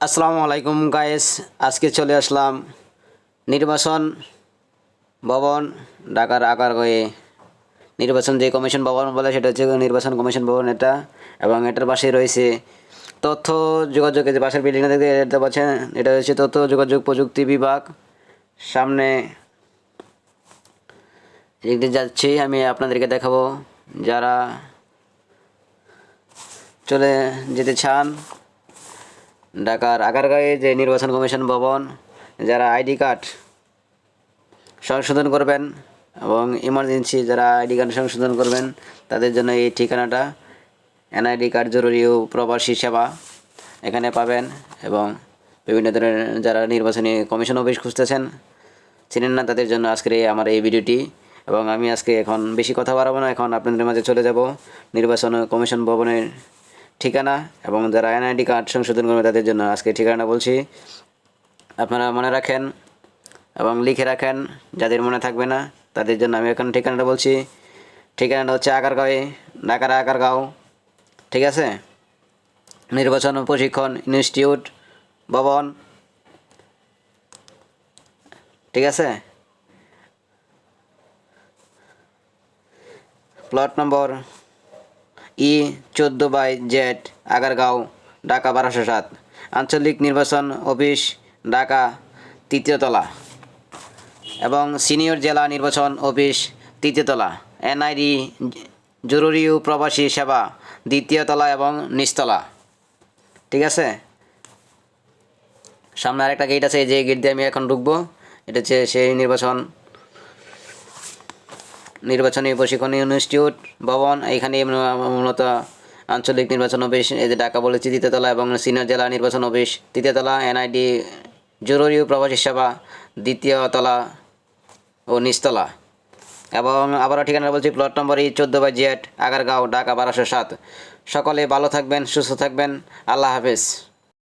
আসসালামু আলাইকুম গাইস, আজকে চলে আসলাম নির্বাচন ভবন ঢাকার আগারগাঁওয়ে। নির্বাচন যে কমিশন ভবন বলে সেটা হচ্ছে নির্বাচন কমিশন ভবন এটা, এবং এটার পাশে রয়েছে তথ্য যোগাযোগের যে পাশের বিল্ডিংটা দেখতে পাচ্ছেন, এটা হচ্ছে তথ্য যোগাযোগ প্রযুক্তি বিভাগ। সামনে এদিকে যাচ্ছি, আমি আপনাদেরকে দেখাবো। যারা চলে যেতে চান ঢাকার আগারগাঁওয়ে যে নির্বাচন কমিশন ভবন, যারা আইডি কার্ড সংশোধন করবেন এবং ইমার্জেন্সি যারা আইডি কার্ড সংশোধন করবেন তাদের জন্য এই ঠিকানাটা। এনআইডি কার্ড জরুরি ও প্রবাসী সেবা এখানে পাবেন। এবং বিভিন্ন ধরনের যারা নির্বাচনী কমিশন অফিস খুঁজতেছেন, চিনেন না, তাদের জন্য আজকের আমার এই ভিডিওটি। এবং আমি আজকে এখন বেশি কথা বাড়াবো না, এখন আপনাদের মাঝে চলে যাব নির্বাচন কমিশন ভবনের ঠিকানা। এবং যারা এনআইডি কার্ড সংশোধন করবে তাদের জন্য আজকে ঠিকানা বলছি, আপনারা মনে রাখেন এবং লিখে রাখেন। যাদের মনে থাকবে না তাদের জন্য আমি এখন ঠিকানাটা বলছি। ঠিকানাটা হচ্ছে আগারগাঁওয়ে, ঢাকার আগারগাঁও, ঠিক আছে। নির্বাচন প্রশিক্ষণ ইনস্টিটিউট ভবন, ঠিক আছে। প্লট নম্বর E14/Z, আগারগাঁও, ঢাকা 1207। আঞ্চলিক নির্বাচন অফিস ঢাকা, 3য় তলা। এবং সিনিয়র জেলা নির্বাচন অফিস 3য় তলা। এনআইডি জরুরি ও প্রবাসী সেবা 2য় তলা এবং নিচতলা, ঠিক আছে। সামনে আরেকটা গেট আছে, যে গেট দিয়ে আমি এখন ঢুকবো। এটা হচ্ছে সেই নির্বাচনী প্রশিক্ষণ ইনস্টিটিউট ভবন। এইখানে মূলত আঞ্চলিক নির্বাচন অফিস, এই যে ঢাকা বলেছি 3য় তলা, এবং সিনিয়র জেলা নির্বাচন অফিস 3য় তলা। এনআইডি জরুরি ও প্রবাসী সেবা 2য় তলা ও নিচতলা। এবং আবারও ঠিকানা বলছি, প্লট নম্বর E14/Z, আগারগাঁও, ঢাকা 1207। সকলে ভালো থাকবেন, সুস্থ থাকবেন। আল্লাহ হাফেজ।